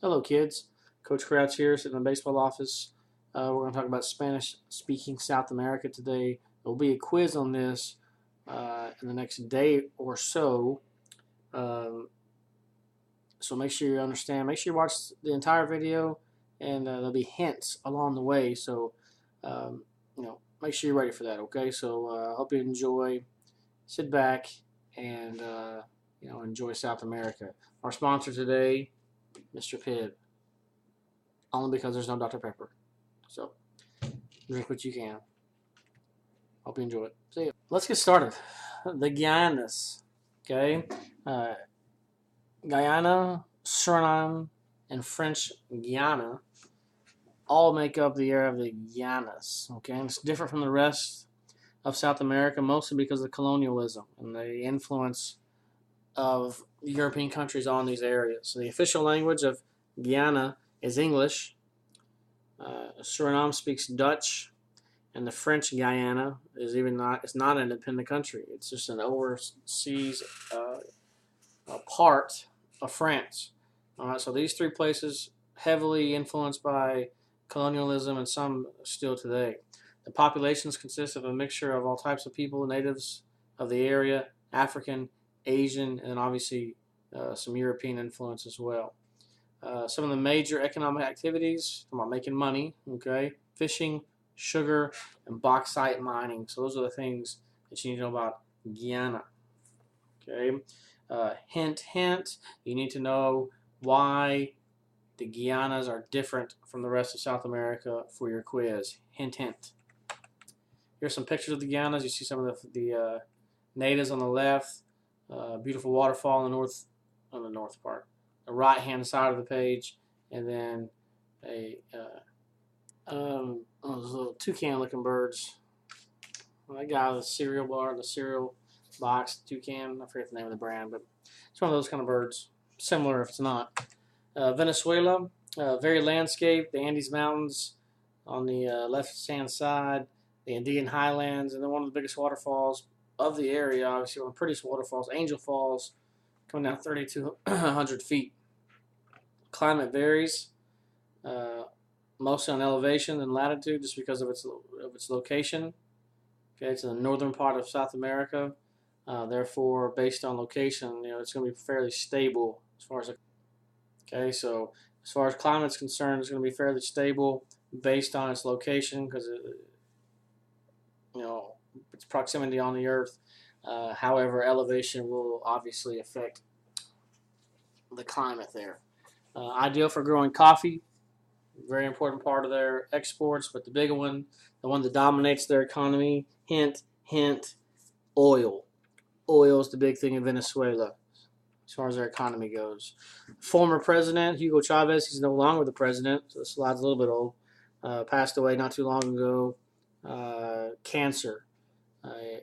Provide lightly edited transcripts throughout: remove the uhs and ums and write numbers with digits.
Hello, kids. Coach Crouch here, sitting in the baseball office. We're going to talk about Spanish-speaking South America today. There will be a quiz on this in the next day or so. Um, so make sure you understand. Make sure you watch the entire video, and there'll be hints along the way. So, make sure you're ready for that. Okay. So, I hope you enjoy. Sit back and enjoy South America. Our sponsor today, Mr. Pibb. Only because there's no Dr. Pepper. So, drink what you can. Hope you enjoy it. See ya. Let's get started. The Guianas. Okay. Guyana, Suriname, and French Guiana all make up the area of the Guianas. Okay. And it's different from the rest of South America, mostly because of colonialism and the influence of European countries on these areas. So the official language of Guyana is English. Suriname speaks Dutch, and the French Guiana is it's not an independent country. It's just an overseas part of France. All right, so these three places heavily influenced by colonialism, and some still today. The populations consist of a mixture of all types of people, natives of the area, African, Asian, and obviously some European influence as well. Some of the major economic activities, about making money, okay, fishing, sugar, and bauxite mining. So those are the things that you need to know about Guyana. Okay. Hint, you need to know why the Guianas are different from the rest of South America for your quiz. Hint. Here's some pictures of the Guianas. You see some of the natives on the left. Beautiful waterfall on the north part. The right-hand side of the page, and then those little toucan-looking birds. That guy with the cereal bar, the cereal box, toucan. I forget the name of the brand, but it's one of those kind of birds. Similar, if it's not. Venezuela, very landscape. The Andes Mountains on the left-hand side, the Andean Highlands, and then one of the biggest waterfalls of the area. Obviously, one of the prettiest waterfalls, Angel Falls, coming down 3,200 feet. Climate varies, mostly on elevation and latitude, just because of its location. Okay, it's in the northern part of South America. Therefore, based on location, it's going to be fairly stable as far as. Okay, so as far as climate's concerned, it's going to be fairly stable based on its location because its proximity on the Earth. However, elevation will obviously affect the climate there. Ideal for growing coffee, very important part of their exports, but the bigger one, the one that dominates their economy, hint, oil. Oil is the big thing in Venezuela as far as their economy goes. Former president, Hugo Chavez, he's no longer the president, so the slide's a little bit old, passed away not too long ago. Cancer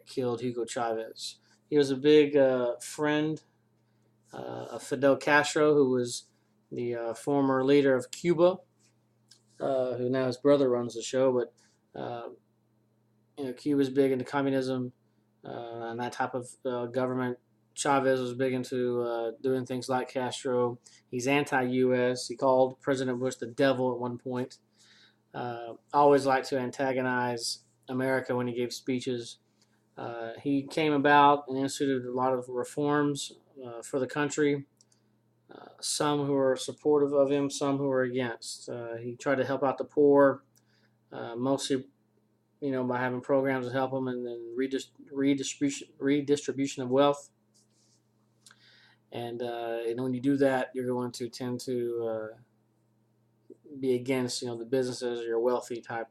killed Hugo Chavez. He was a big friend of Fidel Castro, who was the former leader of Cuba, who now his brother runs the show. But Cuba's big into communism and that type of government. Chavez was big into doing things like Castro. He's anti-U.S. He called President Bush the devil at one point. Always liked to antagonize America when he gave speeches. He came about and instituted a lot of reforms for the country. Some who were supportive of him, some who were against. He tried to help out the poor, mostly, by having programs to help them, and then redistribution of wealth. And when you do that, you're going to tend to be against, the businesses or your wealthy type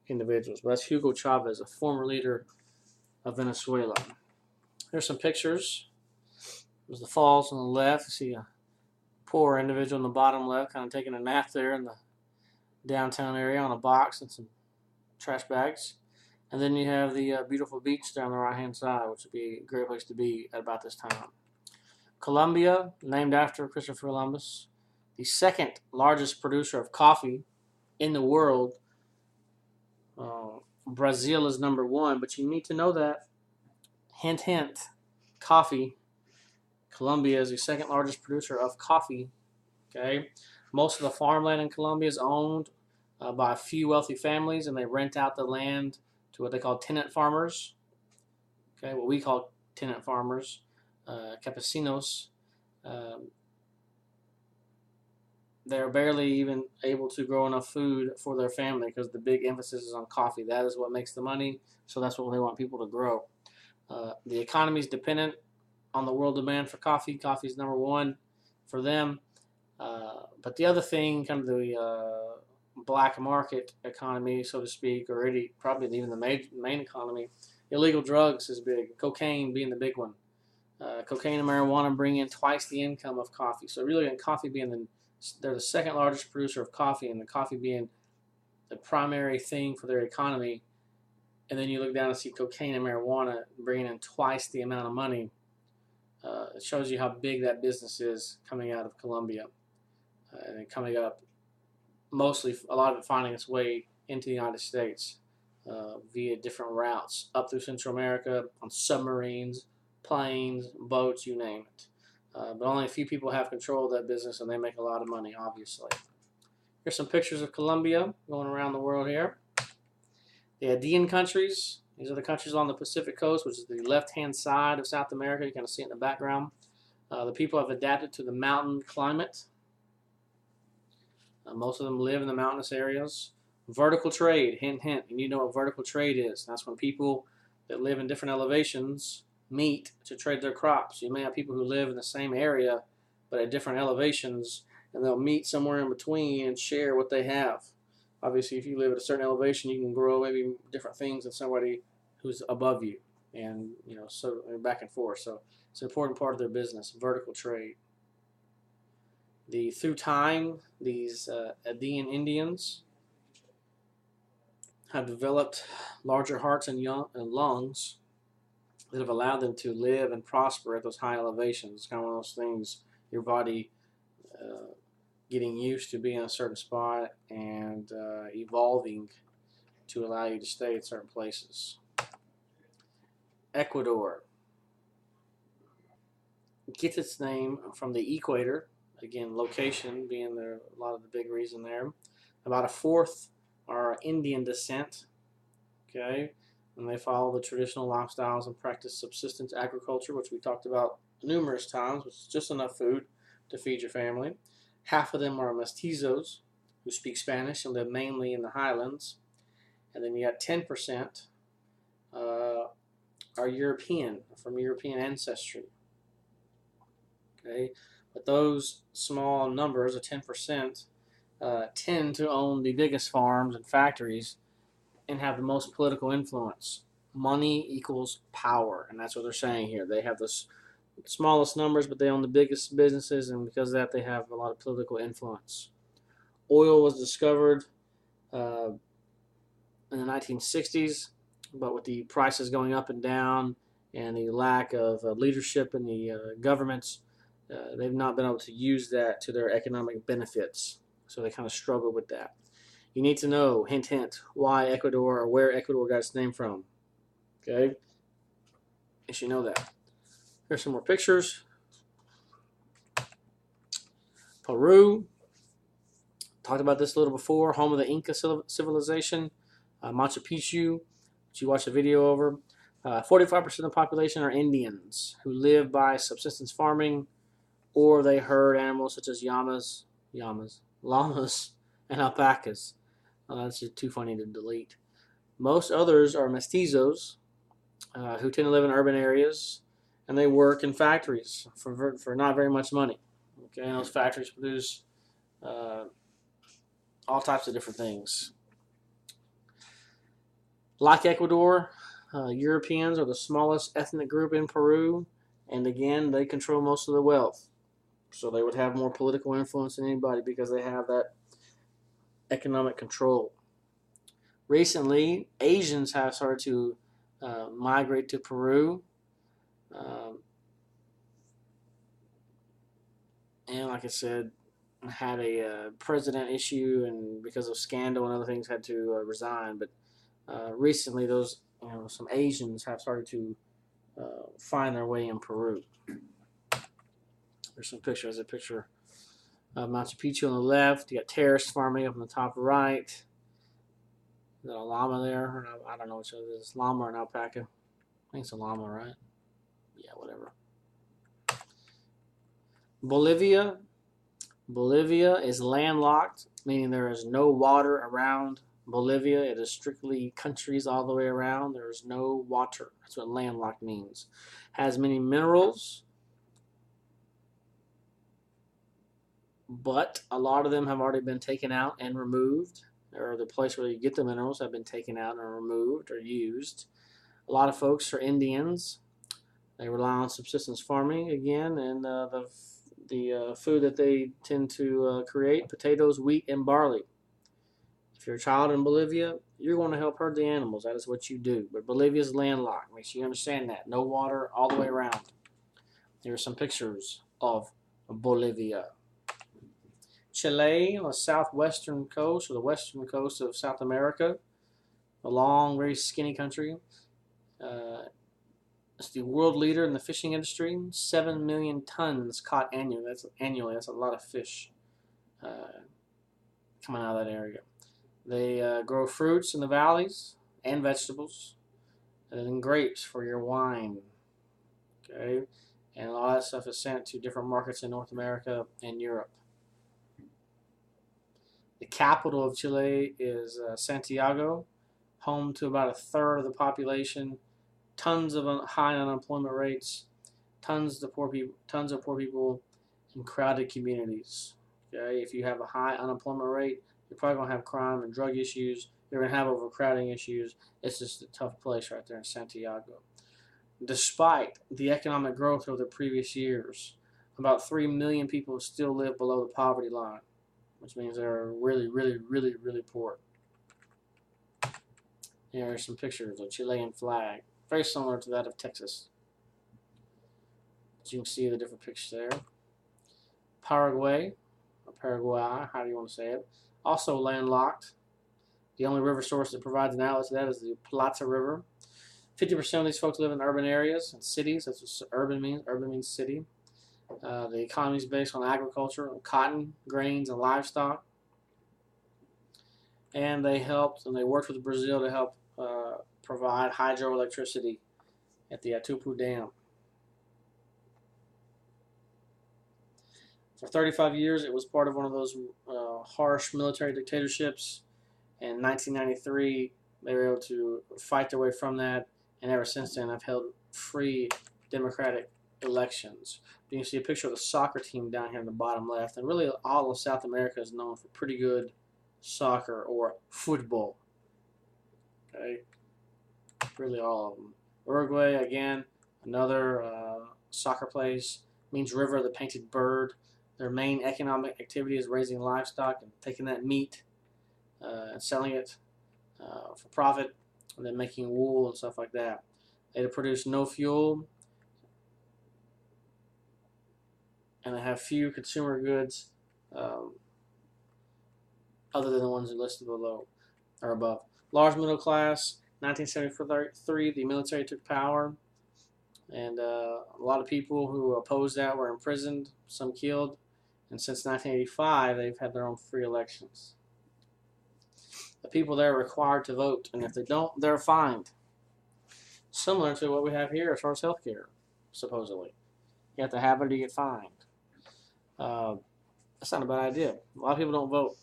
individuals. But that's Hugo Chavez, a former leader of Venezuela. Here's some pictures. There's the falls on the left. You see a poor individual in the bottom left, kind of taking a nap there in the downtown area on a box and some trash bags. And then you have the beautiful beach down the right-hand side, which would be a great place to be at about this time. Colombia, named after Christopher Columbus, the second largest producer of coffee in the world. Brazil is number one, but you need to know that. Hint, coffee. Colombia is the second largest producer of coffee. Okay. Most of the farmland in Colombia is owned by a few wealthy families, and they rent out the land to what they call tenant farmers. Okay, what we call tenant farmers, campesinos. Um, they're barely even able to grow enough food for their family because the big emphasis is on coffee. That is what makes the money, so that's what they want people to grow. The economy is dependent on the world demand for coffee. Coffee is number one for them. But the other thing, kind of the black market economy, so to speak, or probably even the main economy, illegal drugs is big. Cocaine being the big one. Cocaine and marijuana bring in twice the income of coffee. So really, in coffee being they're the second largest producer of coffee, and the coffee being the primary thing for their economy. And then you look down and see cocaine and marijuana bringing in twice the amount of money. It shows you how big that business is coming out of Colombia, and coming up, mostly a lot of it finding its way into the United States via different routes up through Central America on submarines, planes, boats, you name it. But only a few people have control of that business, and they make a lot of money, obviously. Here's some pictures of Colombia going around the world here. The Andean countries, these are the countries on the Pacific coast, which is the left-hand side of South America. You kind of see it in the background. The people have adapted to the mountain climate. Most of them live in the mountainous areas. Vertical trade, hint, hint. You need to know what vertical trade is. That's when people that live in different elevations meet to trade their crops. You may have people who live in the same area but at different elevations, and they'll meet somewhere in between and share what they have. Obviously, if you live at a certain elevation, you can grow maybe different things than somebody who's above you, and so back and forth. So it's an important part of their business, vertical trade. Through time, these Andean Indians have developed larger hearts and lungs that have allowed them to live and prosper at those high elevations. It's kind of one of those things, your body getting used to being in a certain spot and evolving to allow you to stay in certain places. Ecuador gets its name from the equator. Again, location being a lot of the big reason there. About a fourth are Indian descent. Okay, and they follow the traditional lifestyles and practice subsistence agriculture, which we talked about numerous times, which is just enough food to feed your family. Half of them are mestizos, who speak Spanish and live mainly in the highlands. And then you got 10% are European, from European ancestry. Okay, but those small numbers, of 10%, tend to own the biggest farms and factories and have the most political influence. Money equals power, and that's what they're saying here. They have the smallest numbers, but they own the biggest businesses, and because of that, they have a lot of political influence. Oil was discovered in the 1960s, but with the prices going up and down and the lack of leadership in the governments, they've not been able to use that to their economic benefits. So they kind of struggle with that. You need to know, hint, hint, why Ecuador or where Ecuador got its name from. Okay? You should know that. Here's some more pictures. Peru. Talked about this a little before. Home of the Inca civilization. Machu Picchu, which you watched a video over. 45% of the population are Indians who live by subsistence farming, or they herd animals such as llamas, llamas, and alpacas. That's just too funny to delete. Most others are mestizos, who tend to live in urban areas, and they work in factories for not very much money. Okay, and those factories produce all types of different things. Like Ecuador, Europeans are the smallest ethnic group in Peru, and again, they control most of the wealth. So they would have more political influence than anybody because they have that economic control. Recently, Asians have started to migrate to Peru. And like I said, had a president issue, and because of scandal and other things, had to resign. But recently, those some Asians have started to find their way in Peru. There's some pictures. A picture Machu Picchu on the left. You got terrace farming up on the top right. Is that a llama there? I don't know which it is. Llama or an alpaca? I think it's a llama, right? Yeah, whatever. Bolivia. Bolivia is landlocked, meaning there is no water around Bolivia. It is strictly countries all the way around. There is no water. That's what landlocked means. Has many minerals, but a lot of them have already been taken out and removed, or the place where you get the minerals have been taken out and removed or used. A lot of folks are Indians. They rely on subsistence farming again, and the food that they tend to create: potatoes, wheat, and barley. If you're a child in Bolivia, you're going to help herd the animals. That is what you do. But Bolivia is landlocked. Make sure you understand that. No water all the way around. Here are some pictures of Bolivia. Chile on the southwestern coast, or the western coast of South America. A long, very skinny country. It's the world leader in the fishing industry. 7 million tons caught annually. That's a lot of fish coming out of that area. They grow fruits in the valleys and vegetables, and then grapes for your wine. Okay, and a lot of that stuff is sent to different markets in North America and Europe. The capital of Chile is Santiago, home to about a third of the population. Tons of high unemployment rates, tons of poor people, and crowded communities. Okay, if you have a high unemployment rate, you're probably going to have crime and drug issues. You're going to have overcrowding issues. It's just a tough place right there in Santiago. Despite the economic growth of the previous years, about 3 million people still live below the poverty line, which means they're really, really, really, really poor. Here are some pictures of the Chilean flag. Very similar to that of Texas. As you can see the different pictures there. Paraguay, or Paraguay, how do you want to say it? Also landlocked. The only river source that provides an outlet to that is the Plata River. 50% of these folks live in urban areas and cities. That's what urban means. Urban means city. The economy is based on agriculture, on cotton, grains, and livestock. And they worked with Brazil to help provide hydroelectricity at the Atupu Dam. For 35 years, it was part of one of those harsh military dictatorships. In 1993, they were able to fight their way from that, and ever since then, have held free democratic elections. You can see a picture of the soccer team down here in the bottom left, and really all of South America is known for pretty good soccer or football. Okay, really all of them. Uruguay, again, another soccer place. Means river of the painted bird. Their main economic activity is raising livestock and taking that meat and selling it for profit, and then making wool and stuff like that. They produce no fuel, and they have few consumer goods other than the ones listed below or above. Large middle class. 1973, the military took power, and a lot of people who opposed that were imprisoned, some killed, and since 1985, they've had their own free elections. The people there are required to vote, and if they don't, they're fined. Similar to what we have here as far as healthcare, supposedly. You have to have it or you get fined. That's not a bad idea. A lot of people don't vote.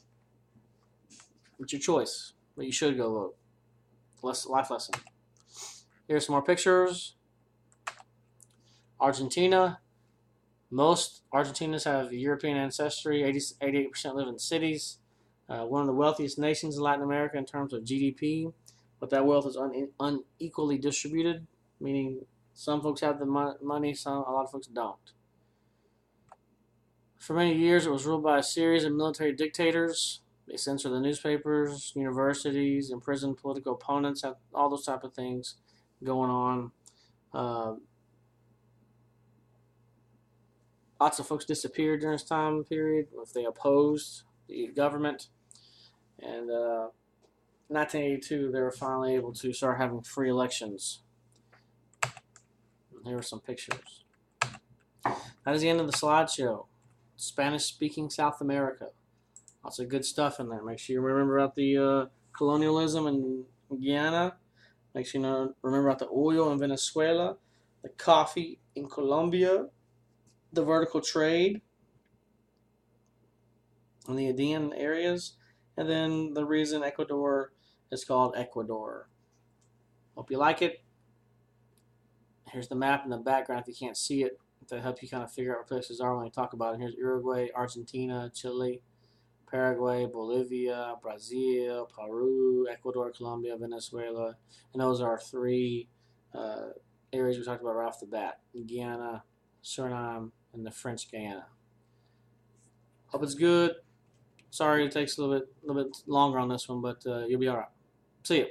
It's your choice, but you should go vote. Life lesson. Here's some more pictures. Argentina. Most Argentinians have European ancestry. 88% live in cities. One of the wealthiest nations in Latin America in terms of GDP, but that wealth is unequally distributed, meaning some folks have the money, a lot of folks don't. For many years, it was ruled by a series of military dictators. They censored the newspapers, universities, imprisoned political opponents, have all those type of things going on. Lots of folks disappeared during this time period if they opposed the government. And 1982, they were finally able to start having free elections. And here are some pictures. That is the end of the slideshow. Spanish-speaking South America. Lots of good stuff in there. Make sure you remember about the colonialism in Guyana. Make sure you remember about the oil in Venezuela, the coffee in Colombia, the vertical trade in the Andean areas, and then the reason Ecuador is called Ecuador. Hope you like it. Here's the map in the background if you can't see it to help you kind of figure out what places are when we talk about it. Here's Uruguay, Argentina, Chile, Paraguay, Bolivia, Brazil, Peru, Ecuador, Colombia, Venezuela. And those are our three areas we talked about right off the bat. Guyana, Suriname, and the French Guiana. Hope it's good. Sorry it takes a little bit longer on this one, but you'll be all right. See you.